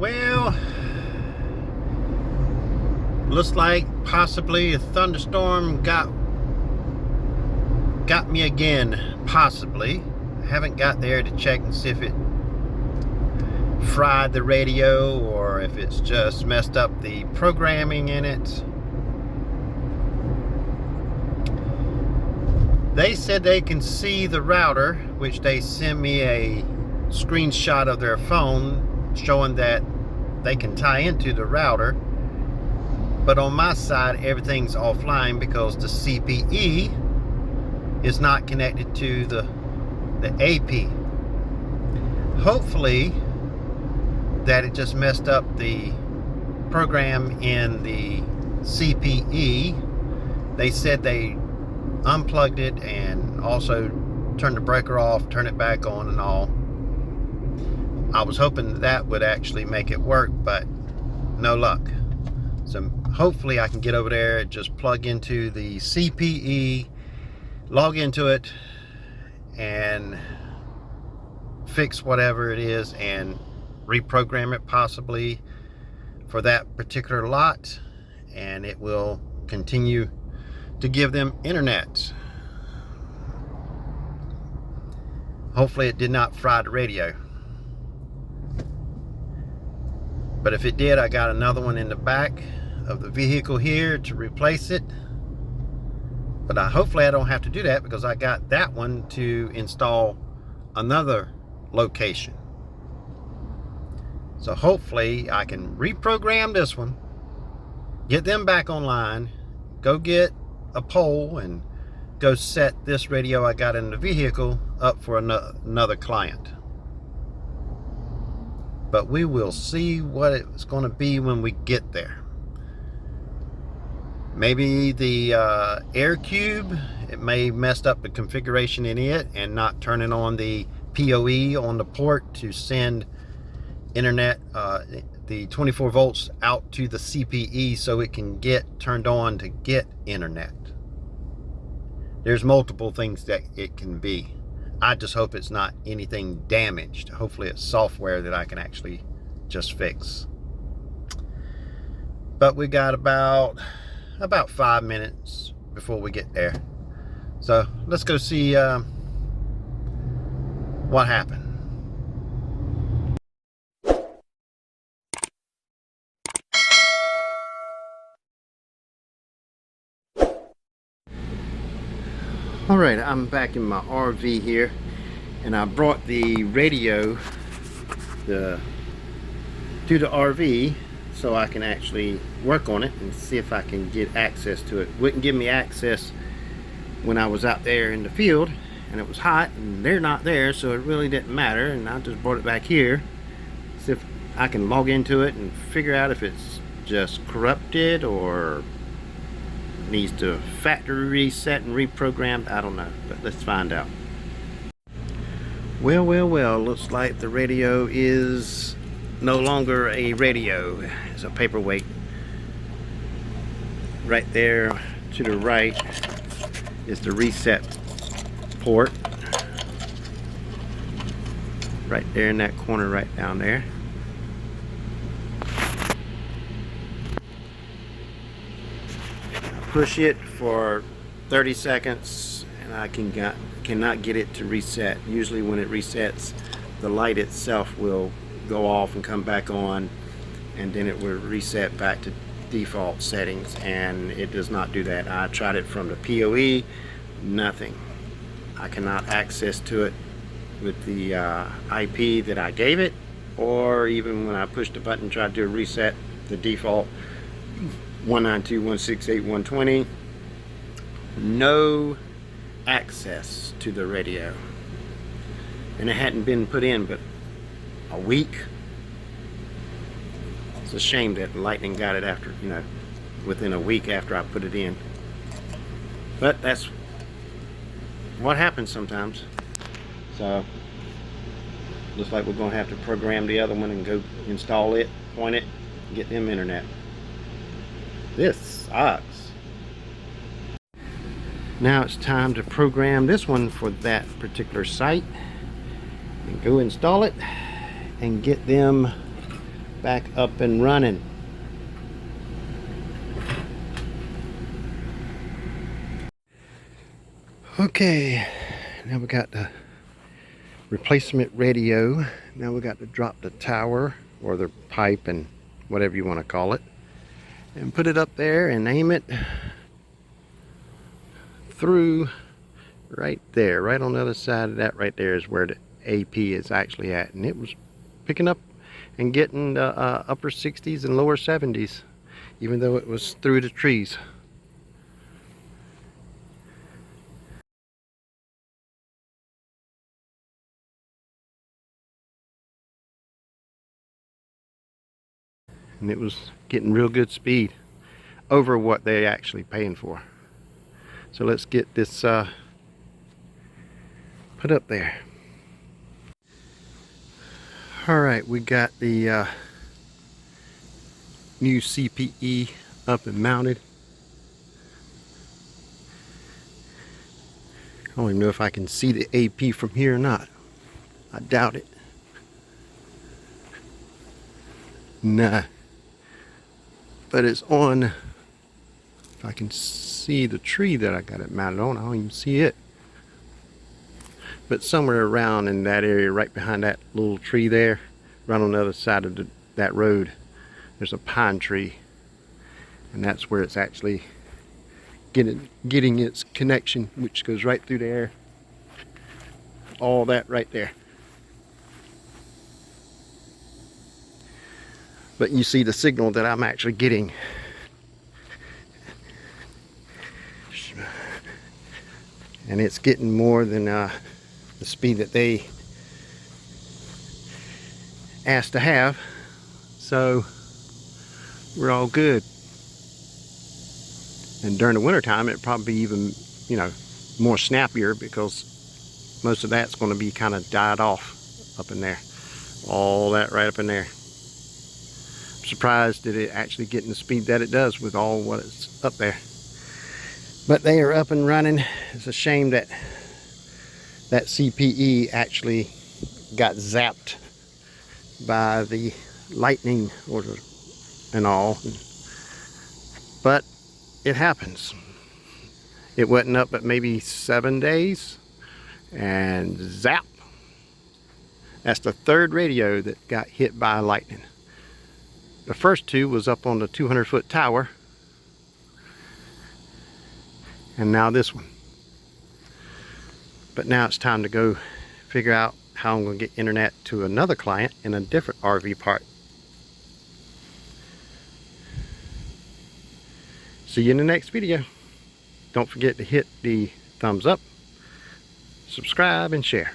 Well, looks like possibly a thunderstorm got me again. Possibly. I haven't got there to check and see if it fried the radio or if it's just messed up the programming in it. They said they can see the router, which they sent me a screenshot of their phone showing that they can tie into the router, but on my side everything's offline because the CPE is not connected to the AP. Hopefully that it just messed up the program in the CPE. They said they unplugged it and also turned the breaker off, turn it back on and all. I was hoping that would actually make it work, but no luck. So hopefully I can get over there and just plug into the CPE, log into it, and fix whatever it is and reprogram it possibly for that particular lot, and it will continue to give them internet. Hopefully it did not fry the radio. But if it did, I got another one in the back of the vehicle here to replace it. But hopefully I don't have to do that because I got that one to install another location. So hopefully I can reprogram this one, get them back online, go get a pole and go set this radio I got in the vehicle up for another client. But we will see what it's going to be when we get there. Maybe the air cube, it may messed up the configuration in it and not turning on the PoE on the port to send internet, the 24 volts out to the CPE so it can get turned on to get internet. There's multiple things that it can be. I just hope it's not anything damaged. Hopefully it's software that I can actually just fix. But we got about 5 minutes before we get there. So let's go see what happened. All right, I'm back in my RV here, and I brought the radio to the RV so I can actually work on it and see if I can get access to it. Wouldn't give me access when I was out there in the field and it was hot and they're not there, so it really didn't matter, and I just brought it back here, see if I can log into it and figure out if it's just corrupted or needs to factory reset and reprogrammed. I don't know, but let's find out. Well, looks like the radio is no longer a radio. It's a paperweight. Right there to the right is the reset port. Right there in that corner right down there. Push it for 30 seconds and I cannot get it to reset. Usually when it resets, the light itself will go off and come back on, and then it will reset back to default settings, and it does not do that. I tried it from the PoE, nothing. I cannot access to it with the IP that I gave it, or even when I push the button try to do a reset, the default 192.168.120, no access to the radio. And it hadn't been put in but a week. It's a shame that lightning got it after, within a week after I put it in. But that's what happens sometimes. So looks like we're gonna have to program the other one and go install it, point it, get them internet. This sucks. Now it's time to program this one for that particular site and go install it and get them back up and running. Okay, now we got the replacement radio. Now we got to drop the tower or the pipe and whatever you want to call it, and put it up there and aim it through right there. Right on the other side of that right there is where the AP is actually at, and it was picking up and getting the upper 60s and lower 70s, even though it was through the trees. And it was getting real good speed over what they actually paying for. So let's get this put up there. Alright, we got the new CPE up and mounted. I don't even know if I can see the AP from here or not. I doubt it. Nah. But it's on. If I can see the tree that I got it mounted on, I don't even see it. But somewhere around in that area, right behind that little tree there, right on the other side of that road, there's a pine tree. And that's where it's actually getting its connection, which goes right through there. All that right there. But you see the signal that I'm actually getting. And it's getting more than the speed that they asked to have. So we're all good. And during the winter time, it'd probably be even, you know, more snappier, because most of that's going to be kind of died off up in there. All that right up in there. I'm surprised that it actually getting the speed that it does with all what is up there. But they are up and running. It's a shame that that CPE actually got zapped by the lightning and all. But it happens. It wasn't up but maybe 7 days, and zap. That's the third radio that got hit by lightning. The first two was up on the 200-foot tower, and now this one. But now it's time to go figure out how I'm going to get internet to another client in a different RV park. See you in the next video. Don't forget to hit the thumbs up, subscribe, and share.